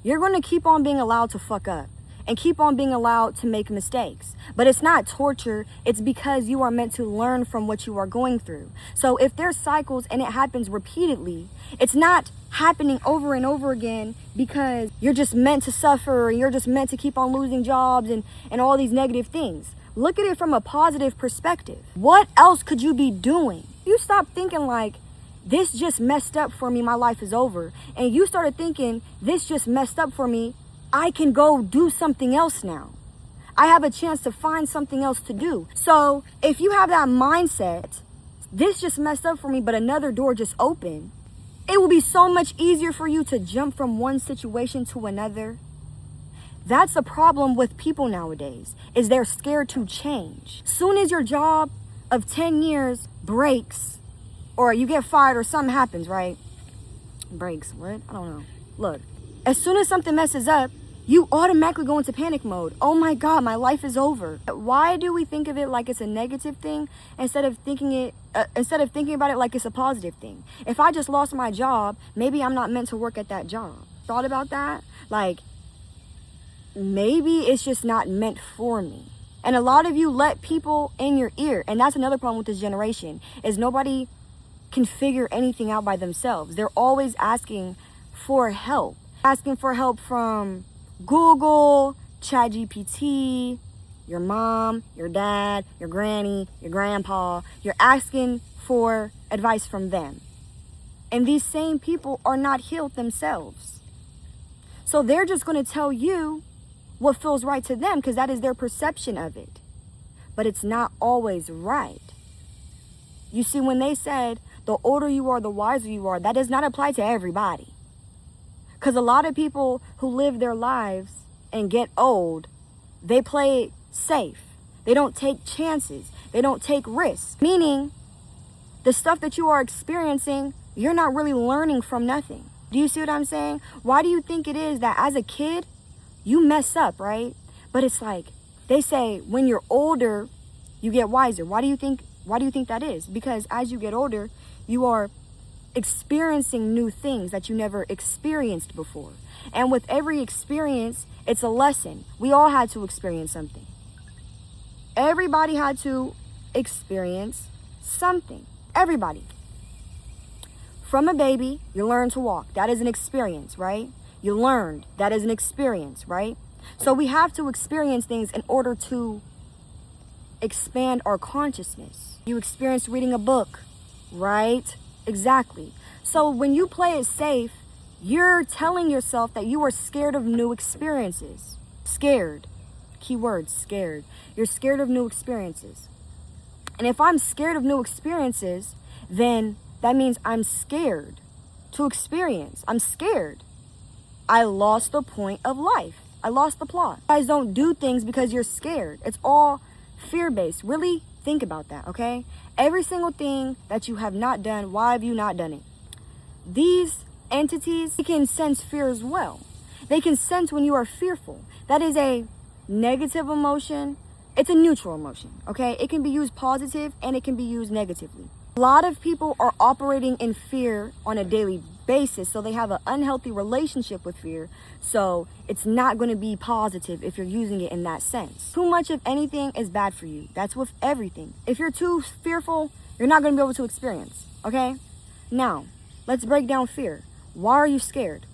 You're going to keep on being allowed to fuck up and keep on being allowed to make mistakes. But it's not torture. It's because you are meant to learn from what you are going through. So if there's cycles and it happens repeatedly, it's not happening over and over again because you're just meant to suffer and you're just meant to keep on losing jobs and all these negative things. Look at it from a positive perspective. What else could you be doing? You stop thinking like, this just messed up for me, my life is over. And you started thinking, this just messed up for me, I can go do something else now. I have a chance to find something else to do. So if you have that mindset, this just messed up for me, but another door just opened, it will be so much easier for you to jump from one situation to another. That's the problem with people nowadays, is they're scared to change. Soon as your job of 10 years breaks, or you get fired or something happens, right? Breaks, what? I don't know. Look, as soon as something messes up, you automatically go into panic mode. Oh my God, my life is over. Why do we think of it like it's a negative thing instead of thinking about it like it's a positive thing? If I just lost my job, maybe I'm not meant to work at that job. Thought about that? Like, maybe it's just not meant for me. And a lot of you let people in your ear. And that's another problem with this generation, is nobody can figure anything out by themselves. They're always asking for help. Asking for help from Google, ChatGPT, your mom, your dad, your granny, your grandpa. You're asking for advice from them. And these same people are not healed themselves. So they're just going to tell you what feels right to them because that is their perception of it. But it's not always right. You see, when they said the older you are, the wiser you are, that does not apply to everybody. Because a lot of people who live their lives and get old, they play safe. They don't take chances. They don't take risks. Meaning, the stuff that you are experiencing, you're not really learning from nothing. Do you see what I'm saying? Why do you think it is that as a kid, you mess up, right? But it's like, they say when you're older, you get wiser. Why do you think that is? Because as you get older, you are experiencing new things that you never experienced before. And with every experience, it's a lesson. We all had to experience something. Everybody had to experience something. Everybody. From a baby, you learn to walk. That is an experience, right? You learned. That is an experience, right? So we have to experience things in order to expand our consciousness. You experienced reading a book, right? Exactly. So when you play it safe, you're telling yourself that you are scared of new experiences. Scared. Keyword, scared. You're scared of new experiences. And if I'm scared of new experiences, then that means I'm scared to experience. I'm scared. I lost the point of life. I lost the plot. You guys don't do things because you're scared. It's all fear-based. Really think about that, okay? Every single thing that you have not done, why have you not done it? These entities, they can sense fear as well. They can sense when you are fearful. That is a negative emotion. It's a neutral emotion, okay? It can be used positive and it can be used negatively. A lot of people are operating in fear on a daily basis, so they have an unhealthy relationship with fear. So it's not going to be positive if you're using it in that sense. Too much of anything is bad for you. That's with everything. If you're too fearful, you're not going to be able to experience, okay? Now, let's break down fear. Why are you scared?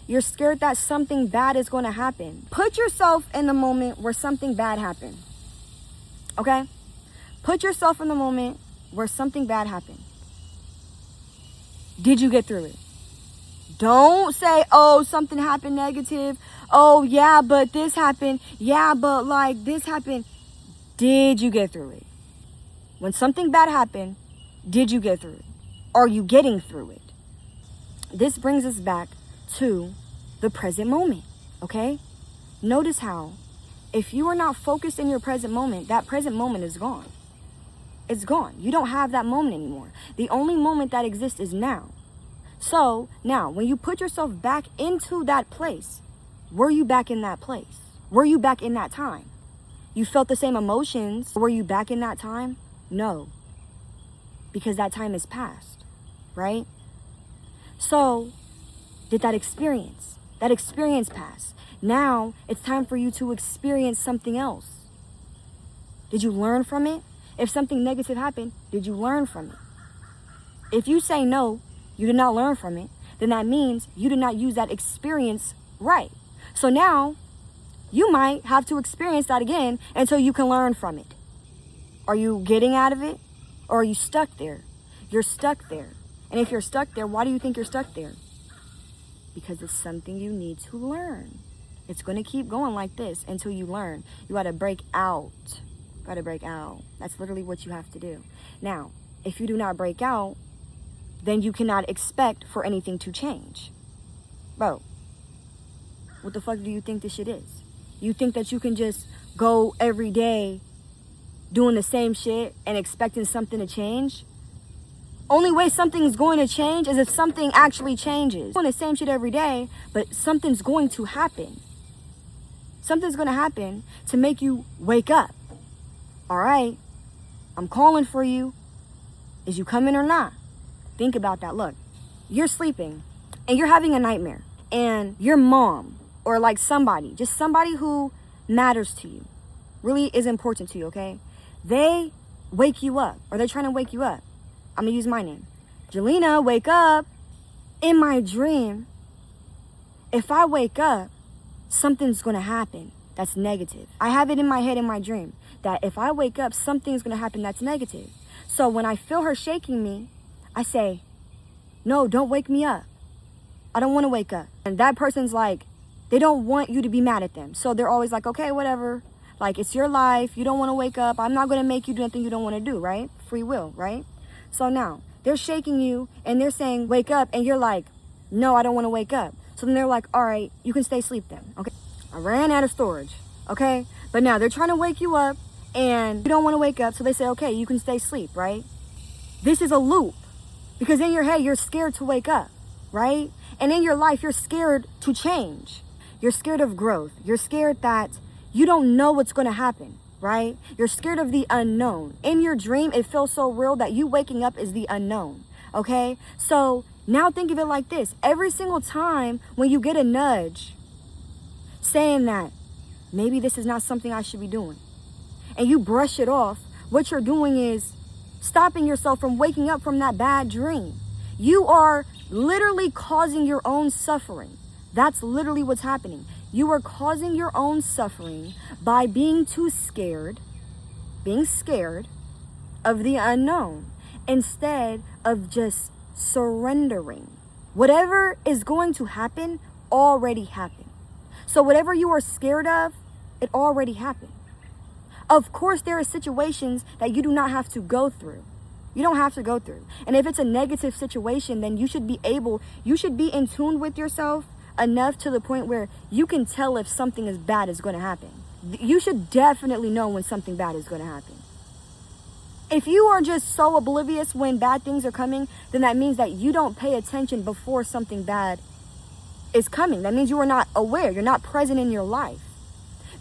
You're scared that something bad is going to happen. Put yourself in the moment where something bad happened, okay? Put yourself in the moment where something bad happened. Did you get through it? Don't say, oh, something happened negative. Oh, yeah, but this happened. Yeah, but like this happened. Did you get through it? When something bad happened, did you get through it? Are you getting through it? This brings us back to the present moment, okay? Notice how if you are not focused in your present moment, that present moment is gone. It's gone. You don't have that moment anymore. The only moment that exists is now. So now, when you put yourself back into that place, were you back in that place? Were you back in that time? You felt the same emotions. Were you back in that time? No. Because that time is past, right? So, did that experience That experience passed. Now it's time for you to experience something else. Did you learn from it? If something negative happened, did you learn from it? If you say no, you did not learn from it, then that means you did not use that experience right. So now you might have to experience that again until you can learn from it. Are you getting out of it, or are you stuck there? You're stuck there. And if you're stuck there, why do you think you're stuck there? Because it's something you need to learn. It's going to keep going like this until you learn. You got to break out. You got to break out. That's literally what you have to do. Now, if you do not break out, then you cannot expect for anything to change. Bro, what the fuck do you think this shit is? You think that you can just go every day doing the same shit and expecting something to change? Only way something's going to change is if something actually changes. Doing the same shit every day, but something's going to happen. Something's going to happen to make you wake up. All right, I'm calling for you. Is you coming or not? Think about that. Look, you're sleeping and you're having a nightmare, and your mom or like somebody, just somebody who matters to you, really is important to you, okay? They wake you up, or they're trying to wake you up. I'm gonna use my name. Jelena, wake up. In my dream, if I wake up, something's gonna happen that's negative. I have it in my head in my dream that if I wake up, something's gonna happen that's negative. So when I feel her shaking me, I say, no, don't wake me up. I don't wanna wake up. And that person's like, they don't want you to be mad at them. So they're always like, okay, whatever. Like, it's your life. You don't wanna wake up. I'm not gonna make you do anything you don't wanna do, right? Free will, right? So now, they're shaking you and they're saying, wake up. And you're like, no, I don't wanna wake up. So then they're like, all right, you can stay asleep then, okay? I ran out of storage, okay? But now they're trying to wake you up and you don't wanna wake up. So they say, okay, you can stay asleep, right? This is a loop. Because in your head, you're scared to wake up, right? And in your life, you're scared to change. You're scared of growth. You're scared that you don't know what's going to happen, right? You're scared of the unknown. In your dream, it feels so real that you waking up is the unknown, okay? So now think of it like this. Every single time when you get a nudge saying that maybe this is not something I should be doing, and you brush it off, what you're doing is stopping yourself from waking up from that bad dream. You are literally causing your own suffering. That's literally what's happening. You are causing your own suffering by being too scared, being scared of the unknown, instead of just surrendering. Whatever is going to happen already happened. So whatever you are scared of, it already happened. Of course, there are situations that you do not have to go through. You don't have to go through. And if it's a negative situation, then you should be in tune with yourself enough to the point where you can tell if something is bad is going to happen. You should definitely know when something bad is going to happen. If you are just so oblivious when bad things are coming, then that means that you don't pay attention before something bad is coming. That means you are not aware. You're not present in your life.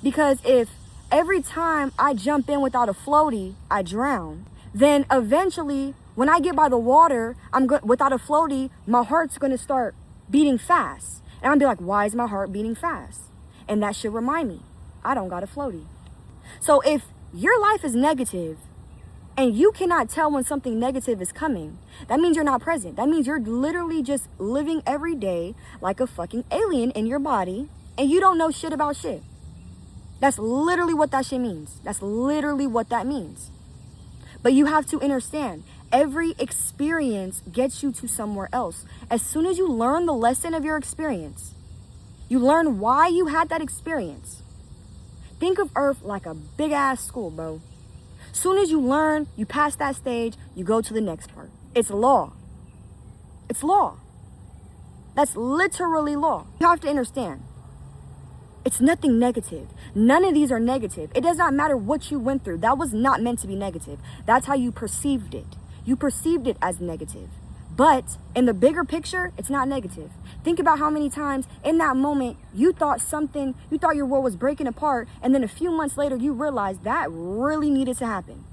Because if every time I jump in without a floaty, I drown, then eventually when I get by the water, without a floaty, my heart's going to start beating fast. And I'm gonna be like, why is my heart beating fast? And that should remind me, I don't got a floaty. So if your life is negative and you cannot tell when something negative is coming, that means you're not present. That means you're literally just living every day like a fucking alien in your body and you don't know shit about shit. That's literally what that shit means. That's literally what that means. But you have to understand, every experience gets you to somewhere else. As soon as you learn the lesson of your experience, you learn why you had that experience. Think of Earth like a big ass school, bro. Soon as you learn, you pass that stage, you go to the next part. It's law. It's law. That's literally law. You have to understand. It's nothing negative. None of these are negative. It does not matter what you went through. That was not meant to be negative. That's how you perceived it. You perceived it as negative. But in the bigger picture, it's not negative. Think about how many times in that moment you thought your world was breaking apart, and then a few months later you realized that really needed to happen.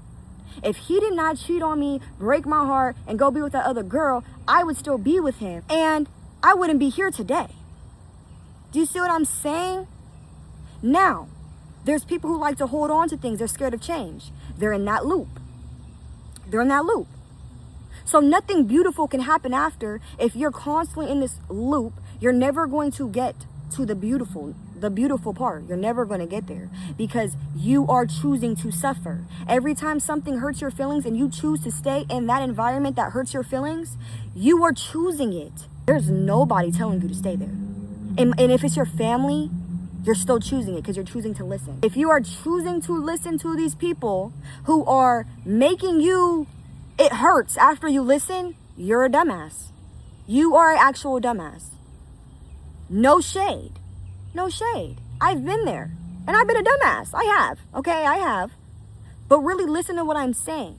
If he did not cheat on me, break my heart, and go be with that other girl, I would still be with him, and I wouldn't be here today. Do you see what I'm saying? Now, there's people who like to hold on to things. They're scared of change. They're in that loop. They're in that loop. So nothing beautiful can happen after. If you're constantly in this loop, you're never going to get to the beautiful part. You're never going to get there because you are choosing to suffer. Every time something hurts your feelings and you choose to stay in that environment that hurts your feelings, you are choosing it. There's nobody telling you to stay there. And if it's your family, you're still choosing it because you're choosing to listen. If you are choosing to listen to these people who are making you, it hurts after you listen, you're a dumbass. You are an actual dumbass. No shade. No shade. I've been there. And I've been a dumbass. I have. Okay, I have. But really listen to what I'm saying.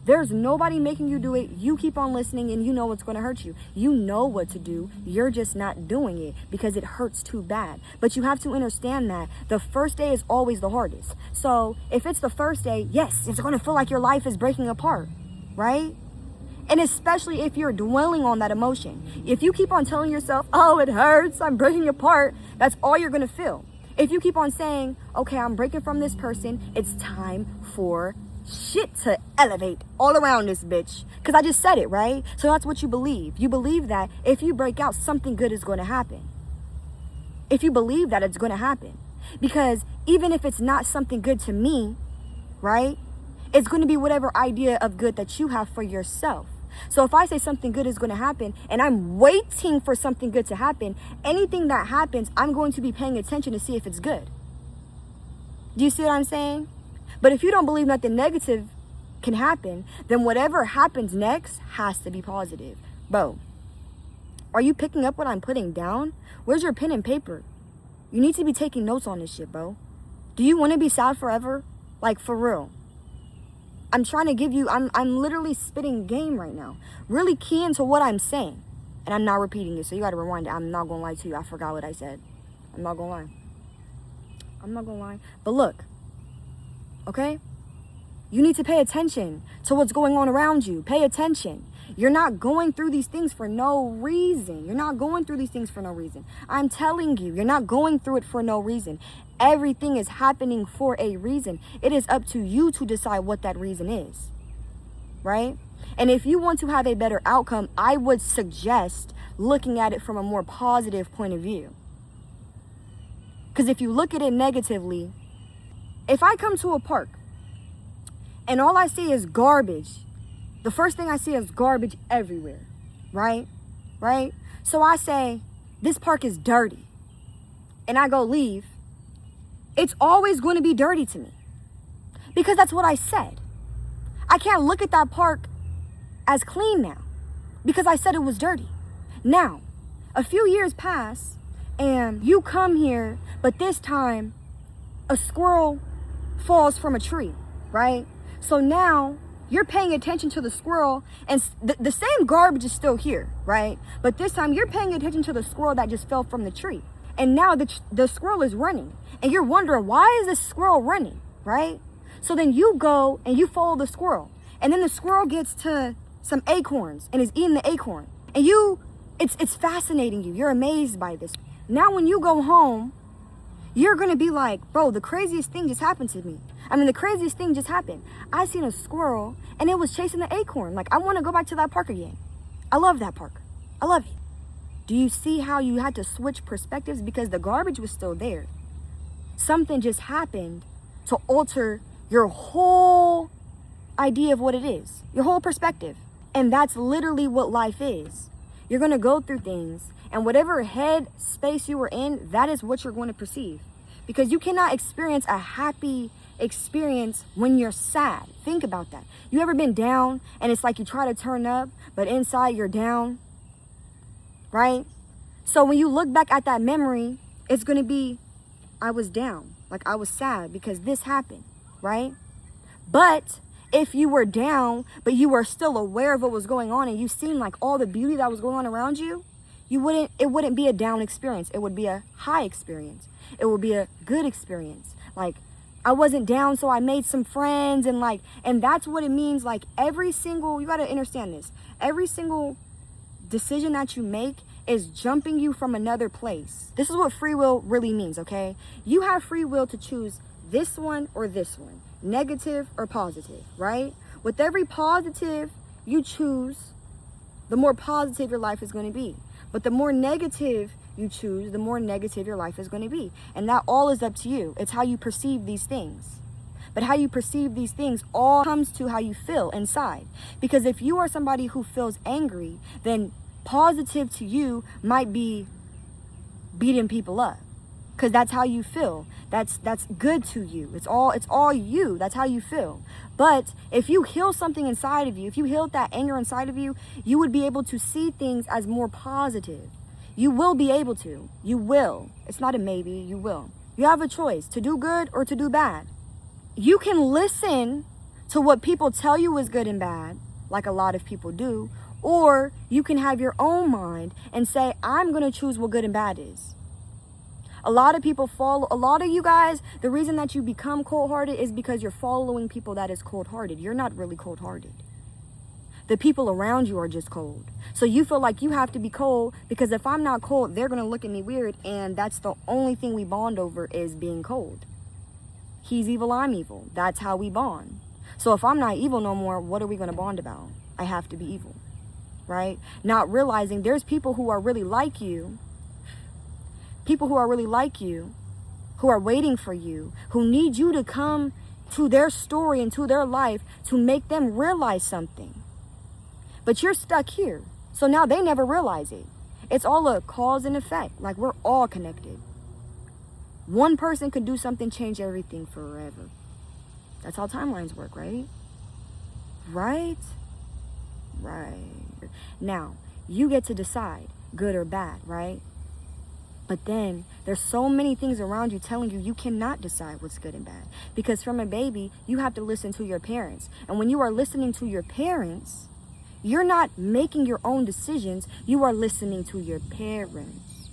There's nobody making you do it. You keep on listening and you know what's going to hurt you. You know what to do. You're just not doing it because it hurts too bad. But you have to understand that the first day is always the hardest. So if it's the first day, yes, it's going to feel like your life is breaking apart, right? And especially if you're dwelling on that emotion. If you keep on telling yourself, oh, it hurts, I'm breaking apart, that's all you're going to feel. If you keep on saying, okay, I'm breaking from this person, it's time for shit to elevate all around this bitch. Because I just said it, right? So that's what you believe. You believe that if you break out, something good is going to happen. If you believe that, it's going to happen. Because even if it's not something good to me, right? It's going to be whatever idea of good that you have for yourself. So if I say something good is going to happen and I'm waiting for something good to happen, anything that happens, I'm going to be paying attention to see if it's good. Do you see what I'm saying? But if you don't believe nothing negative can happen, then whatever happens next has to be positive. Bro, are you picking up what I'm putting down? Where's your pen and paper? You need to be taking notes on this shit, bro. Do you want to be sad forever? Like, for real. I'm trying to give you, I'm literally spitting game right now. Really key into what I'm saying. And I'm not repeating it, so you got to rewind it. I'm not going to lie to you. I forgot what I said. I'm not going to lie. I'm not going to lie. But look. Okay? You need to pay attention to what's going on around you. Pay attention. You're not going through these things for no reason. You're not going through these things for no reason. I'm telling you, you're not going through it for no reason. Everything is happening for a reason. It is up to you to decide what that reason is. Right? And if you want to have a better outcome, I would suggest looking at it from a more positive point of view. Because if you look at it negatively, if I come to a park and all I see is garbage, the first thing I see is garbage everywhere, right? Right? So I say, this park is dirty, and I go leave, it's always going to be dirty to me because that's what I said. I can't look at that park as clean now because I said it was dirty. Now, a few years pass and you come here, but this time a squirrel falls from a tree, right? So now you're paying attention to the squirrel and the same garbage is still here, right? But this time you're paying attention to the squirrel that just fell from the tree. And now the squirrel is running and you're wondering, why is this squirrel running, right? So then you go and you follow the squirrel and then the squirrel gets to some acorns and is eating the acorn. And it's fascinating you. You're amazed by this. Now when you go home, you're going to be like, bro, the craziest thing just happened to me. I mean, the craziest thing just happened. I seen a squirrel and it was chasing the acorn. Like, I want to go back to that park again. I love that park. I love it. Do you see how you had to switch perspectives because the garbage was still there? Something just happened to alter your whole idea of what it is, your whole perspective. And that's literally what life is. You're going to go through things, and whatever head space you were in, that is what you're going to perceive. Because you cannot experience a happy experience when you're sad. Think about that. You ever been down and it's like you try to turn up, but inside you're down? Right? So when you look back at that memory, it's going to be, I was down. Like, I was sad because this happened. Right? But if you were down, but you were still aware of what was going on and you seen like all the beauty that was going on around you, it wouldn't be a down experience. It would be a high experience. It would be a good experience. Like, I wasn't down, so I made some friends and that's what it means. Like, you got to understand this. Every single decision that you make is jumping you from another place. This is what free will really means, okay? You have free will to choose this one or this one, negative or positive, right? With every positive you choose, the more positive your life is going to be. But the more negative you choose, the more negative your life is going to be. And that all is up to you. It's how you perceive these things. But how you perceive these things all comes to how you feel inside. Because if you are somebody who feels angry, then positive to you might be beating people up. Because that's how you feel. That's good to you. It's all you. That's how you feel. But if you heal something inside of you, if you healed that anger inside of you, you would be able to see things as more positive. You will be able to. You will. It's not a maybe. You will. You have a choice to do good or to do bad. You can listen to what people tell you is good and bad, like a lot of people do, or you can have your own mind and say, I'm going to choose what good and bad is. A lot of you guys, the reason that you become cold-hearted is because you're following people that is cold-hearted. You're not really cold-hearted. The people around you are just cold. So you feel like you have to be cold because if I'm not cold, they're going to look at me weird, and that's the only thing we bond over is being cold. He's evil, I'm evil. That's how we bond. So if I'm not evil no more, what are we going to bond about? I have to be evil, right? Not realizing there's people who are really like you, who are waiting for you, who need you to come to their story and to their life to make them realize something. But you're stuck here. So now they never realize it. It's all a cause and effect. Like, we're all connected. One person could do something, change everything forever. That's how timelines work, right? Right? Now, you get to decide good or bad, right? But then there's so many things around you telling you you cannot decide what's good and bad. Because from a baby, you have to listen to your parents. And when you are listening to your parents, you're not making your own decisions. You are listening to your parents.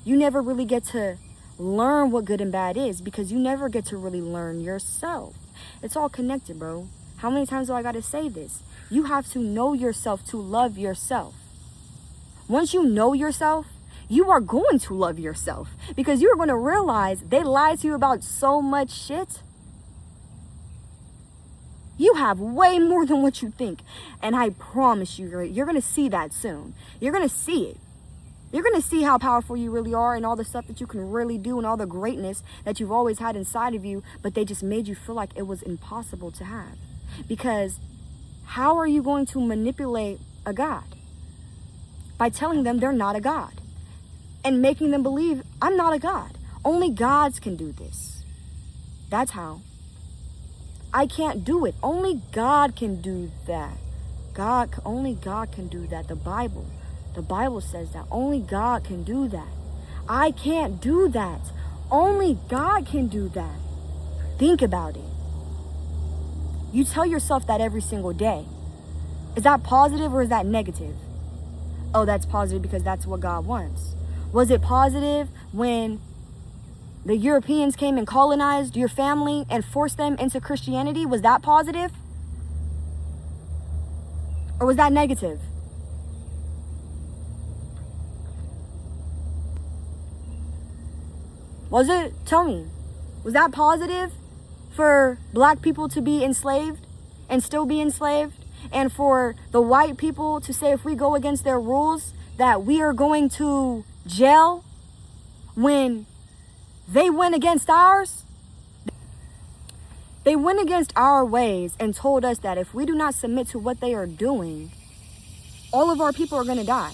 You never really get to learn what good and bad is because you never get to really learn yourself. It's all connected, bro. How many times do I gotta say this? You have to know yourself to love yourself. Once you know yourself, you are going to love yourself because you're going to realize they lied to you about so much shit. You have way more than what you think. And I promise you, you're going to see that soon. You're going to see it. You're going to see how powerful you really are and all the stuff that you can really do and all the greatness that you've always had inside of you, but they just made you feel like it was impossible to have. Because how are you going to manipulate a God? By telling them they're not a God and making them believe I'm not a God. Only gods can do this. That's how. I can't do it. Only God can do that. Only God can do that. The Bible says that only God can do that. I can't do that. Only God can do that. Think about it. You tell yourself that every single day. Is that positive or is that negative? Oh, that's positive because that's what God wants. Was it positive when the Europeans came and colonized your family and forced them into Christianity? Was that positive? Or was that negative? Was it? Tell me. Was that positive for black people to be enslaved and still be enslaved? And for the white people to say if we go against their rules that we are going to jail when they went against ours? They went against our ways and told us that if we do not submit to what they are doing, all of our people are going to die.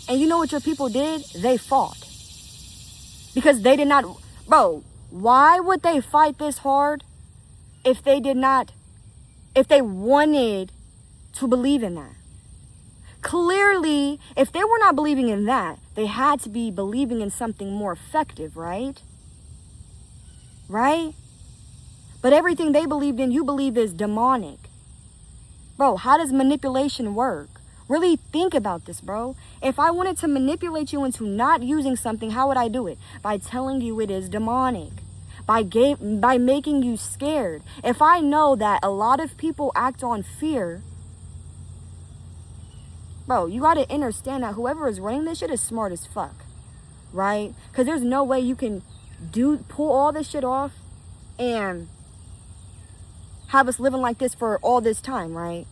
And you know what your people did? They fought. Because they did not... Bro, why would they fight this hard if they wanted to believe in that? Clearly, if they were not believing in that, they had to be believing in something more effective, right? Right? But everything they believed in, you believe is demonic. Bro, how does manipulation work? Really think about this, bro. If I wanted to manipulate you into not using something, how would I do it? By telling you it is demonic. By making you scared. If I know that a lot of people act on fear, bro, you got to understand that whoever is running this shit is smart as fuck, right? Because there's no way you can pull all this shit off and have us living like this for all this time, right?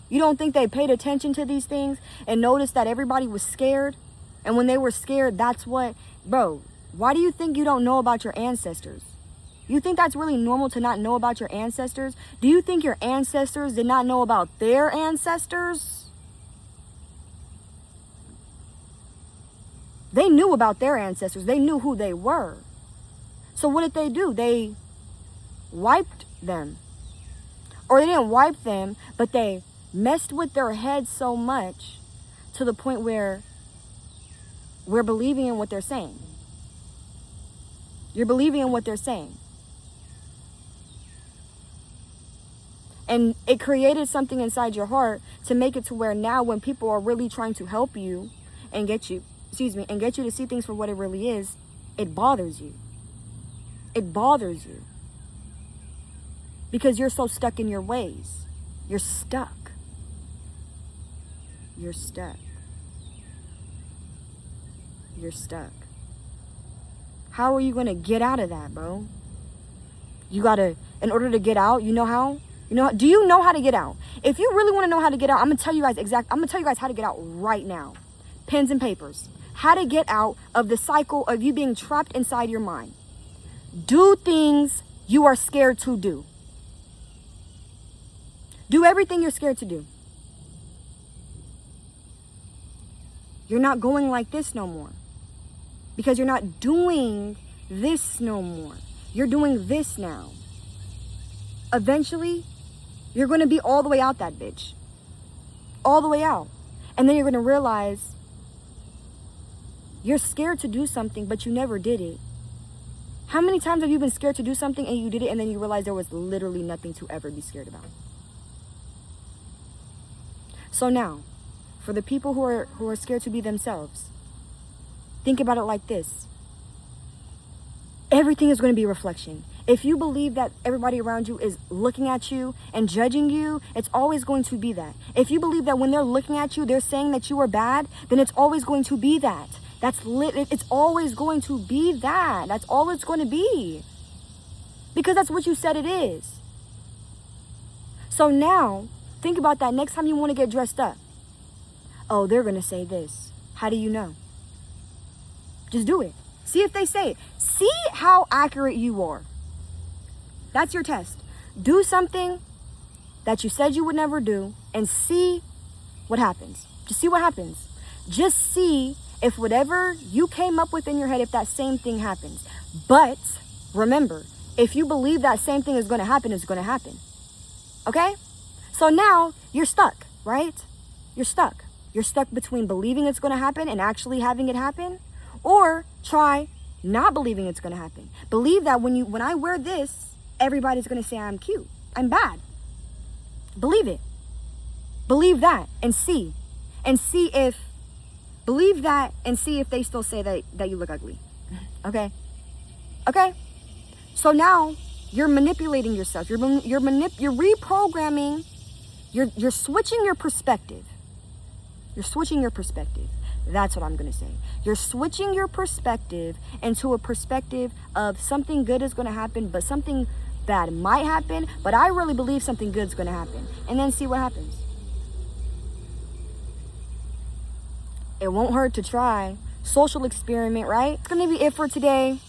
You don't think they paid attention to these things and noticed that everybody was scared? And when they were scared, that's what... Bro, why do you think you don't know about your ancestors? You think that's really normal to not know about your ancestors? Do you think your ancestors did not know about their ancestors? They knew about their ancestors. They knew who they were. So what did they do? They wiped them. Or they didn't wipe them, but they messed with their heads so much to the point where we're believing in what they're saying. You're believing in what they're saying. And it created something inside your heart to make it to where now when people are really trying to help you and get you to see things for what it really is, it bothers you. It bothers you. Because you're so stuck in your ways. You're stuck. You're stuck. You're stuck. How are you going to get out of that, bro? You got to, in order to get out, you know how? Do you know how to get out? If you really want to know how to get out, I'm going to tell you guys how to get out right now. Pens and papers. How to get out of the cycle of you being trapped inside your mind. Do things you are scared to do. Do everything you're scared to do. You're not going like this no more. Because you're not doing this no more. You're doing this now. Eventually, you're going to be all the way out that bitch. All the way out. And then you're going to realize you're scared to do something, but you never did it. How many times have you been scared to do something and you did it and then you realize there was literally nothing to ever be scared about? So now, for the people who are scared to be themselves, think about it like this. Everything is going to be a reflection. If you believe that everybody around you is looking at you and judging you, it's always going to be that. If you believe that when they're looking at you, they're saying that you are bad, then it's always going to be that. It's always going to be that. That's all it's going to be. Because that's what you said it is. So now, think about that next time you want to get dressed up. Oh, they're going to say this. How do you know? Just do it. See if they say it. See how accurate you are. That's your test. Do something that you said you would never do and see what happens. Just see what happens. Just see if whatever you came up with in your head, if that same thing happens. But remember, if you believe that same thing is going to happen, it's going to happen. Okay? So now you're stuck, right? You're stuck. You're stuck between believing it's going to happen and actually having it happen. Or try not believing it's going to happen. Believe that when I wear this, everybody's going to say I'm cute. I'm bad. Believe it. Believe that and see. And see if... Believe that and see if they still say that you look ugly. Okay? Okay? So now you're manipulating yourself. You're reprogramming. You're switching your perspective. You're switching your perspective. That's what I'm going to say. You're switching your perspective into a perspective of something good is going to happen, but something bad might happen, but I really believe something good is going to happen. And then see what happens. It won't hurt to try. Social experiment, right? It's going to be it for today.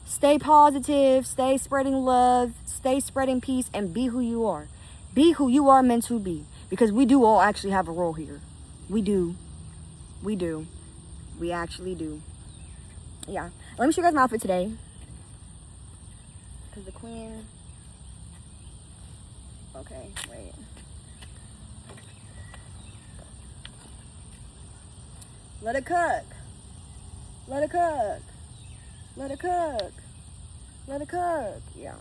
Stay positive, stay spreading love, stay spreading peace, and be who you are. Be who you are meant to be. Because we do all actually have a role here. We do. We do. We actually do. Yeah. Let me show you guys my outfit today. Because the queen... Okay, wait. Let it cook. Let it cook. Let it cook. Let it cook. Yeah.